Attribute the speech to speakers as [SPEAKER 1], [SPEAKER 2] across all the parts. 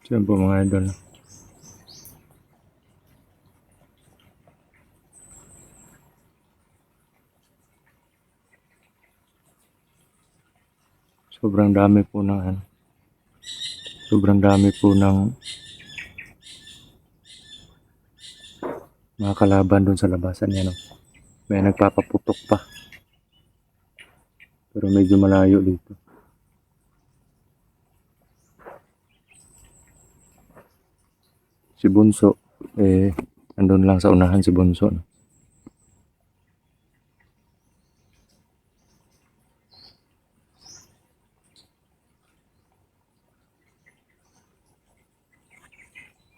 [SPEAKER 1] So yun po mga idol. Sobrang dami po ng mga kalaban doon sa labasan yan. May nagpapaputok pa. Pero medyo malayo dito. Si Bunso, andun lang sa unahan si Bunso. No?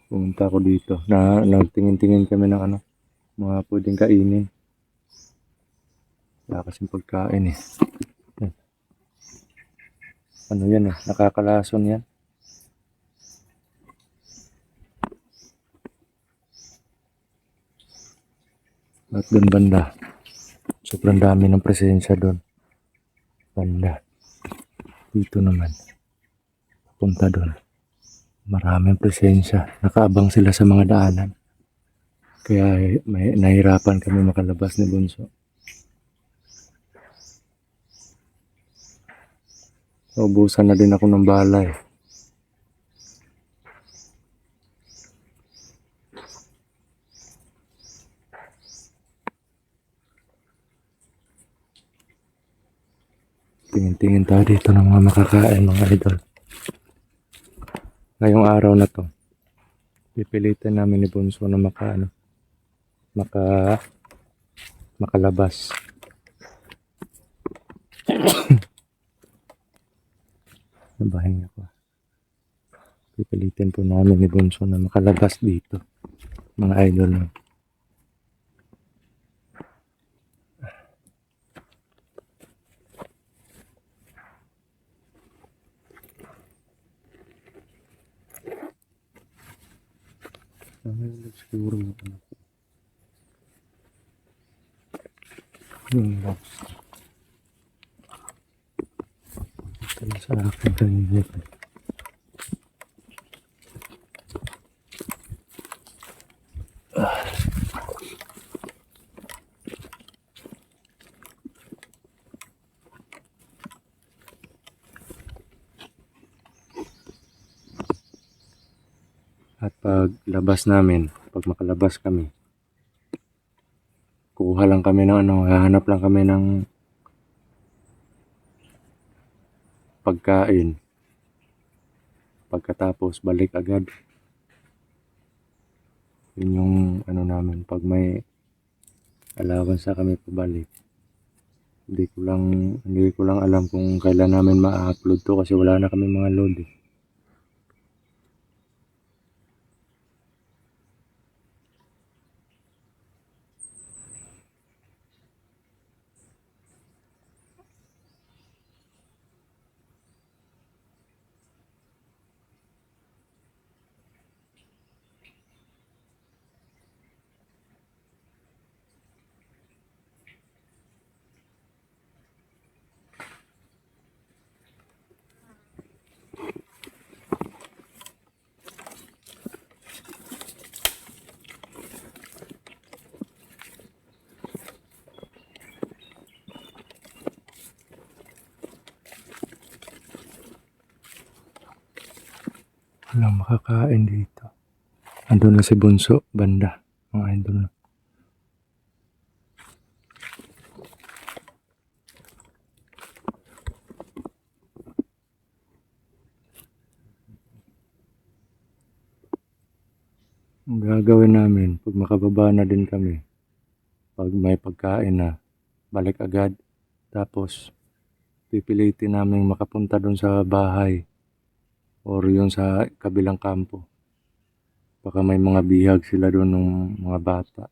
[SPEAKER 1] Pumunta ako dito. Nagtingin-tingin kami ng mga pwedeng kainin. Wala kasing pagkain eh. Ano yan eh, nakakalason yan. At doon banda, sobrang dami ng presensya doon. Banda. Dito naman, punta doon. Maraming presensya. Nakaabang sila sa mga daanan. Kaya may nahirapan kami makalabas ni Bunso. Naubusan na din ako ng bala eh. Tingin-tingin tayo dito ng mga makakain mga idol. Ngayong araw na to, pipilitin namin ni Bunso na makalabas. Nabahinga ko. Pipilitin po namin ni Bunso na makalabas dito. Mga idol na. Siguro mo anak ko. Ito na sa akin kanina. At pag makalabas kami, kuha lang kami ng hahanap lang kami ng pagkain. Pagkatapos balik agad. Yun yung namin, pag may allowance na kami pabalik. Hindi ko lang alam kung kailan namin ma-upload to kasi wala na kami mga load eh. Walang makakain dito. Andun na si Bunso, banda. Mga idol na. Ang gagawin namin, pag makababa na din kami, pag may pagkain na, balik agad. Tapos, pipilitin namin makapunta doon sa bahay or yung sa kabilang kampo. Baka may mga bihag sila doon ng mga bata.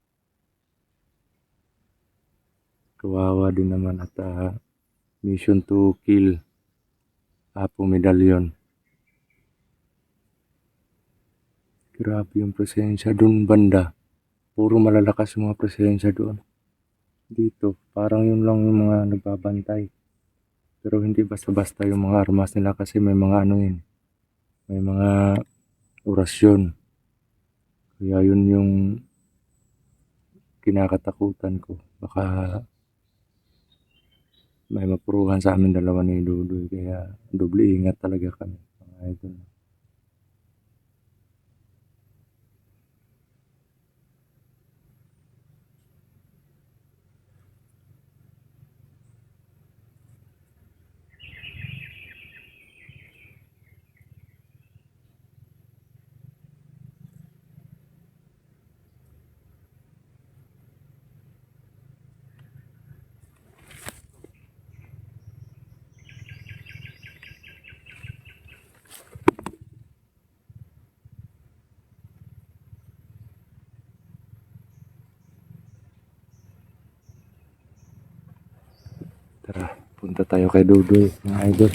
[SPEAKER 1] Kawawa din naman at mission to kill Apo Medallion. Grabe yung presensya doon banda. Puro malalakas yung mga presensya doon. Dito, parang yun lang yung mga nagbabantay. Pero hindi basta-basta yung mga armas nila kasi may mga may mga orasyon. Kaya yun yung kinakatakutan ko. Baka may mapuruhan sa amin dalawa ni Dudoy. Kaya doble ingat talaga kami, mga idol. Tara, punta tayo kay Dudoy, mga idol.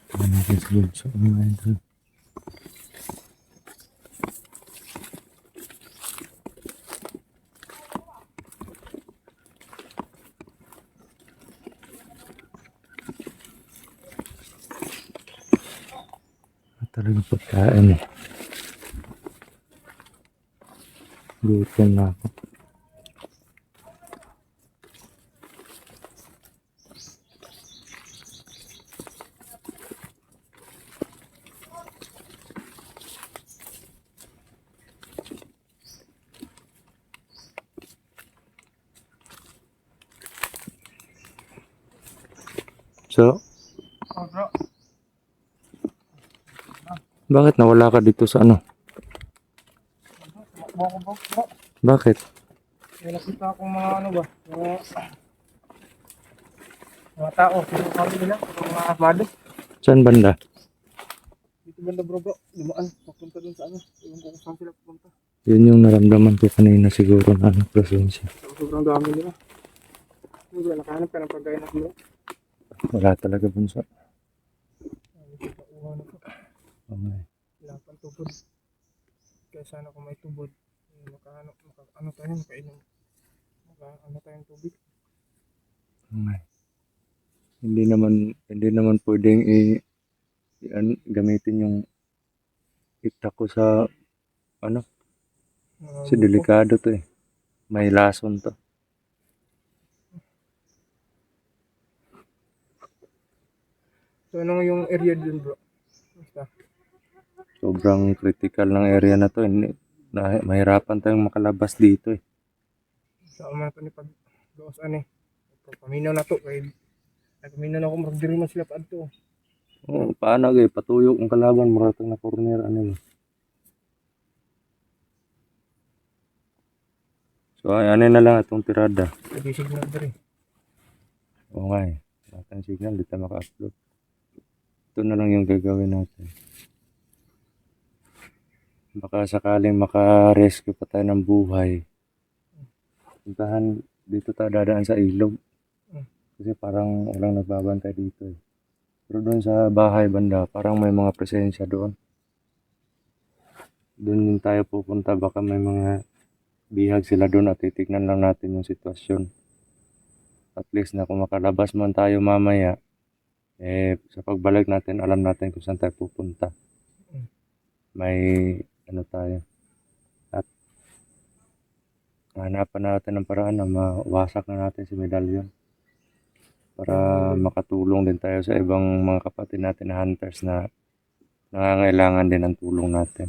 [SPEAKER 1] Tingnan natin sa bulso, mga idol. Talagang pagkain eh. Gutom na ako. So,
[SPEAKER 2] Bro,
[SPEAKER 1] bakit nawala ka dito sa ano?
[SPEAKER 2] tumakbo ko bro.
[SPEAKER 1] Bakit?
[SPEAKER 2] May nakita akong mga ano ba, mga tao, kami nila, mga asmado.
[SPEAKER 1] Saan banda?
[SPEAKER 2] Dito banda bro, dumaan, papunta dun sa ano, ewan ko kung saan sila pupunta.
[SPEAKER 1] Yun yung naramdaman ko kanina siguro na ano, presensya.
[SPEAKER 2] So, sobrang dami nila. Ano bro, nakahanap ka ng pagkain natin bro.
[SPEAKER 1] Wala talaga bunso.
[SPEAKER 2] Uha na to,
[SPEAKER 1] Okay.
[SPEAKER 2] wala pang tubod. Kaya sana kung may tubod, ano tayo, makainom. Ano tayong tubig.
[SPEAKER 1] Okay. Hindi naman pwedeng gamitin yung itak ko sa ano, kasi
[SPEAKER 2] Buko.
[SPEAKER 1] delikado to eh. May lason to.
[SPEAKER 2] So ano yung area dun bro? Basta,
[SPEAKER 1] Sobrang critical ng area na to. Mahirapan tayong makalabas dito eh.
[SPEAKER 2] sa umano to ni pag gawas ano eh. Paminaw na to, kaya paminaw na ako, magdiri man sila paad to.
[SPEAKER 1] Oo, paano gay patuyok ang kalaban muratang na corner ano eh. So ano na lang itong tirada.
[SPEAKER 2] Hindi signal diri.
[SPEAKER 1] Oo nga eh. Natang signal, di tayo maka-upload. Ito na lang yung gagawin natin. Baka sakaling maka-rescue pa tayo ng buhay. Puntahan, dito tayo dadaan sa ilog. Kasi parang walang nagbabantay dito eh. Pero doon sa bahay banda, parang may mga presensya doon. Doon din tayo pupunta, baka may mga bihag sila doon at titignan lang natin yung sitwasyon. At least na kung makalabas man tayo mamaya, eh sa pagbalik natin, alam natin kung saan tayo pupunta. May ano tayo. At hanapan natin ng paraan na mawasak na natin si medalyon. Para makatulong din tayo sa ibang mga kapatid natin na hunters na nangangailangan din ng tulong natin.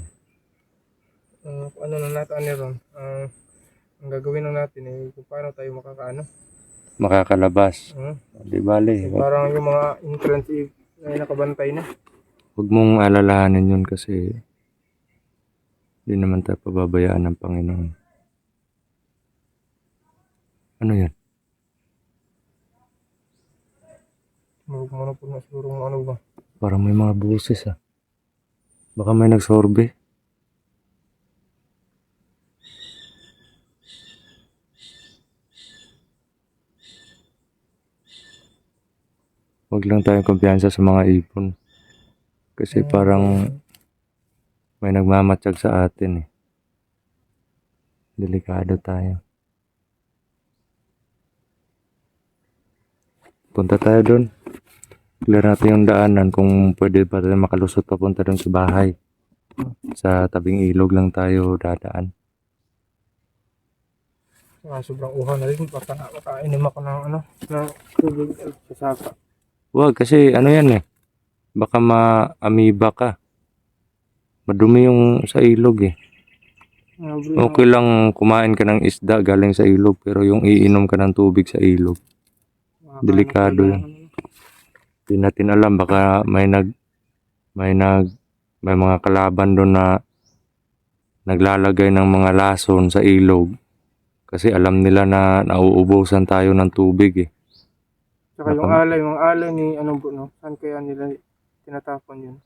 [SPEAKER 2] Ano na natin ano ron, ang gagawin lang natin eh kung paano tayo makakaano.
[SPEAKER 1] Makakalabas. Di bale,
[SPEAKER 2] Parang yung mga entrance ay nakabantay na.
[SPEAKER 1] huwag mong alalahanin yun kasi hindi naman tayo pababayaan ng Panginoon. Ano yan?
[SPEAKER 2] Muna po na siguro kung ano ba.
[SPEAKER 1] Parang may mga buses ah. Baka may nagsorbe. Huwag lang tayong kumpiyansa sa mga ibon. Kasi parang may nagmamatsyag sa atin eh. Delikado tayo. Punta tayo doon. Clear natin yung daanan kung pwede pa tayo makalusot papunta doon sa bahay. Sa tabing ilog lang tayo dadaan.
[SPEAKER 2] Sobrang uhaw na rin. Baka makainom ako ng ng tubig sa sapa.
[SPEAKER 1] Wag kasi ano yan eh. Baka ma-amoeba ka. Madumi yung sa ilog eh. Okay lang kumain ka ng isda galing sa ilog pero yung iinom ka ng tubig sa ilog, delikado yan. Hindi natin alam baka may mga kalaban doon na naglalagay ng mga lason sa ilog kasi alam nila na nauubusan tayo ng tubig eh.
[SPEAKER 2] Saka yung alay ni saan kaya nila tinatapon yun?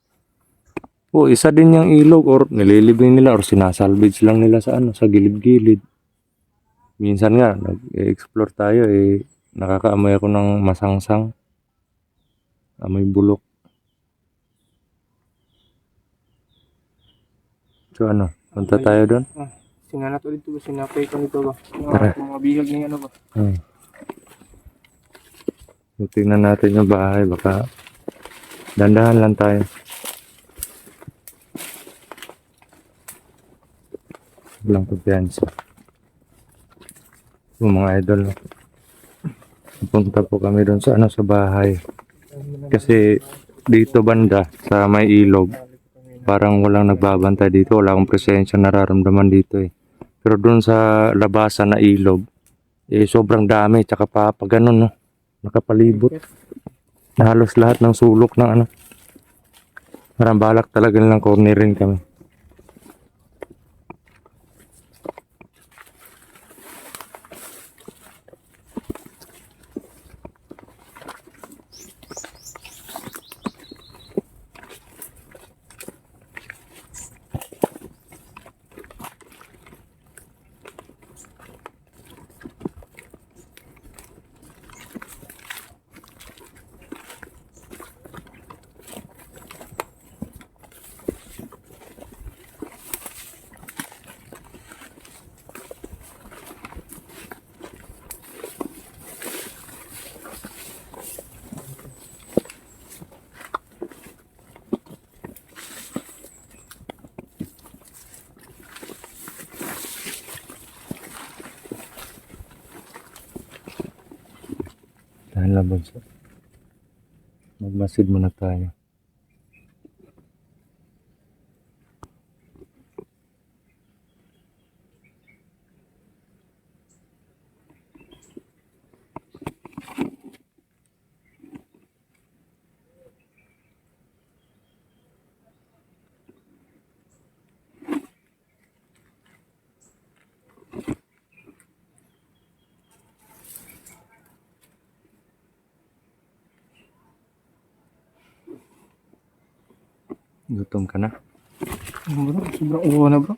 [SPEAKER 1] Isa din yung ilog or nililibing nila or sinasalvage lang nila sa sa gilid-gilid. Minsan nga nag-explore tayo nakakaamoy ako ng masangsang. Amoy bulok. So punta tayo doon?
[SPEAKER 2] Sinanat ulit ba? Sinapay ko nito ba?
[SPEAKER 1] Tara.
[SPEAKER 2] Mga bihag ng ba?
[SPEAKER 1] Tingnan natin yung bahay. Baka dandahan lang tayo. Walang kumpiyansa. Yung mga idol. Punta po kami doon sa sa bahay. Kasi dito banda sa may ilog, parang walang nagbabantay dito. Wala akong presensya nararamdaman dito eh. Pero doon sa labasan na ilog, sobrang dami. Tsaka pa ganun no. Nakapalibot. Halos lahat ng sulok ng Parang balak talaga nilang cornerin kami. Dahil labon sa magmasid muna tayo. Gutom ka na?
[SPEAKER 2] Bro, sobrang uhaw na bro.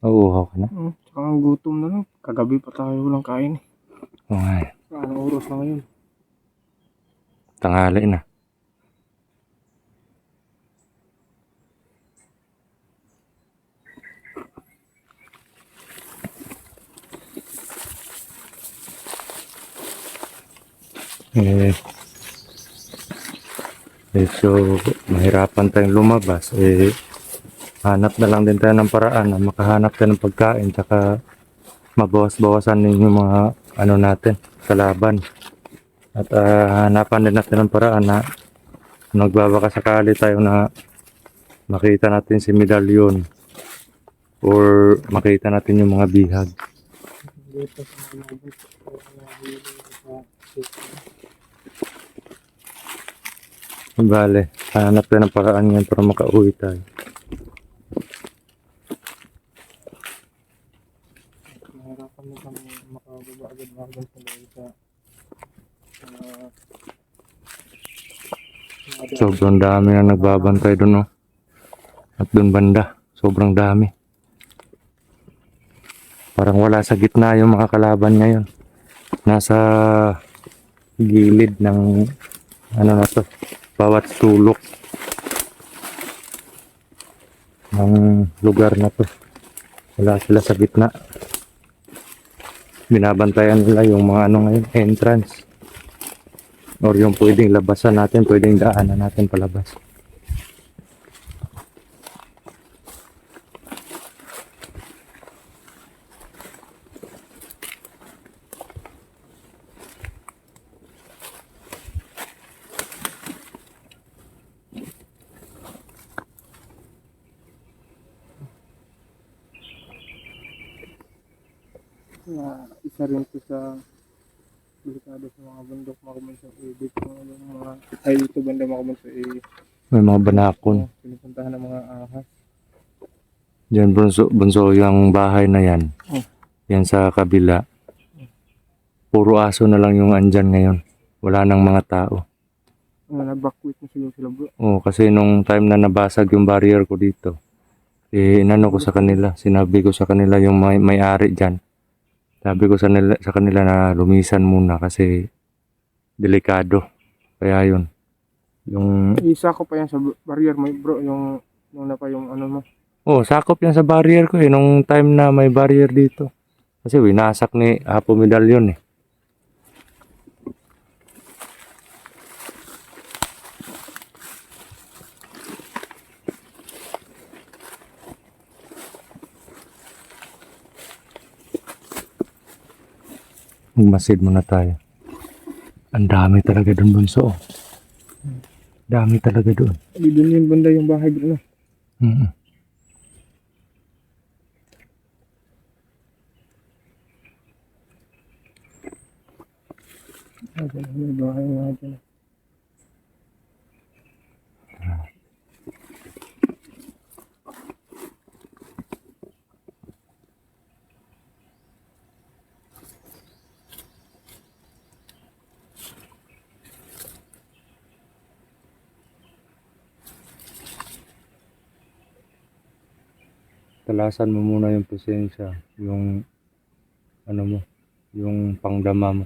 [SPEAKER 1] Uuhaw ka na?
[SPEAKER 2] Tsaka ang gutom na lang. Kagabi pa tayo walang kain eh.
[SPEAKER 1] Oo nga eh.
[SPEAKER 2] Anong oras na ngayon?
[SPEAKER 1] Tanghali na. So mahirapan tayong lumabas hanap na lang din tayo ng paraan na makahanap tayo ng pagkain tsaka mabawas-bawasan din yung mga natin, kalaban at hanapan din natin ng paraan na nagbabaka sakali tayo na makita natin si medalyon or makita natin yung mga bihag. Bale, hanap tayo ng paraan ngayon para makauwi tayo.
[SPEAKER 2] Mahirapan na kami makababa agad-agad sa
[SPEAKER 1] Sobrang dami na nagbabantay doon, no? At doon banda, sobrang dami. Parang wala sa gitna yung mga kalaban ngayon. Nasa gilid ng na to, bawat sulok ng lugar na to. Wala sila sa gitna. Binabantayan nila yung mga ngayon, entrance. Or yung pwedeng labasan natin, pwedeng daanan natin palabas.
[SPEAKER 2] Isa rin to sa delikado sa mga bundok mga kamunso. Dito yung mga ay ito banda mga kamunso
[SPEAKER 1] May mga banakon.
[SPEAKER 2] pinupuntahan ng mga ahas.
[SPEAKER 1] Diyan bunso yung bahay na yan.
[SPEAKER 2] Oh.
[SPEAKER 1] Yan sa kabila. Puro aso na lang yung andyan ngayon. Wala nang mga tao.
[SPEAKER 2] Nabakwit na siguro sila bro.
[SPEAKER 1] Oo, kasi nung time na nabasag yung barrier ko dito, inano ko sa kanila, sinabi ko sa kanila yung may-ari dyan. Sabi ko sa kanila na lumisan muna kasi delikado. Kaya yun. Yung,
[SPEAKER 2] Isa ko pa yan sa barrier mo bro, yung na pa yung ano mo.
[SPEAKER 1] oh, sakop yan sa barrier ko nung time na may barrier dito. Kasi winasak ni Apo Medallion eh. Magmasid muna tayo. Ang dami talaga doon bunso. Dami talaga doon.
[SPEAKER 2] Di dun yung banda yung bahay bro na.
[SPEAKER 1] Mm.
[SPEAKER 2] Yung bahay natin.
[SPEAKER 1] Talasan mo muna yung presensya, yung ano mo, yung pangdama mo.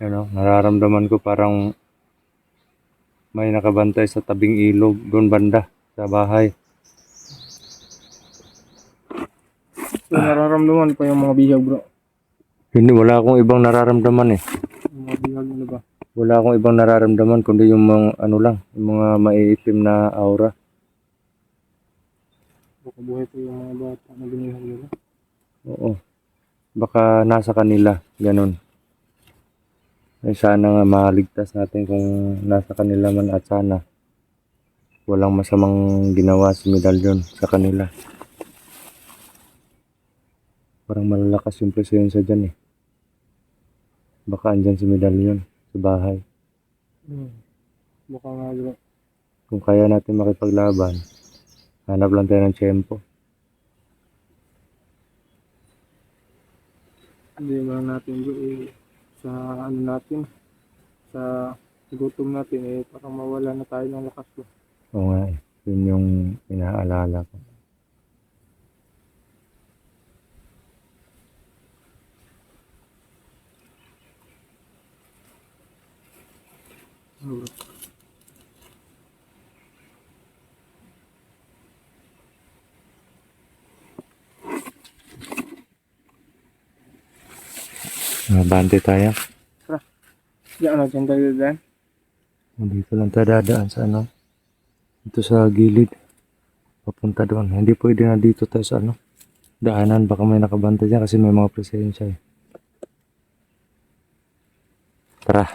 [SPEAKER 1] Ano, nararamdaman ko parang may nakabantay sa tabing ilog doon banda sa bahay.
[SPEAKER 2] So nararamdaman pa yung mga bihag bro.
[SPEAKER 1] Hindi, wala akong ibang nararamdaman eh.
[SPEAKER 2] Yung mga bihag ano ba?
[SPEAKER 1] Wala akong ibang nararamdaman kundi yung mga ano lang, yung mga maiitim na aura.
[SPEAKER 2] Baka buhay pa yung mga bata na binihag nila.
[SPEAKER 1] Oo. Baka nasa kanila, ganun. Ay sana nga maligtas natin kung nasa kanila man at sana walang masamang ginawa si Medallion sa kanila. Parang malalakas yung presensya dyan eh. Baka andyan si Medallion sa bahay.
[SPEAKER 2] Baka nga bro.
[SPEAKER 1] Kung kaya natin makipaglaban, hanap lang tayo ng tiyempo.
[SPEAKER 2] Hindi man natin bro sa ano natin. Sa gutom natin parang mawala na tayo ng lakas bro.
[SPEAKER 1] Oo nga eh. Yun yung inaalala ko.
[SPEAKER 2] Bro.
[SPEAKER 1] Bante tayo.
[SPEAKER 2] Diyan na dyan tayo dyan.
[SPEAKER 1] Dito lang tayo dadaan sa ano. Dito sa gilid. Papunta doon. Hindi pwede na dito tayo sa ano. Daanan. Baka may nakabanta dyan kasi may mga presensya eh. Tara.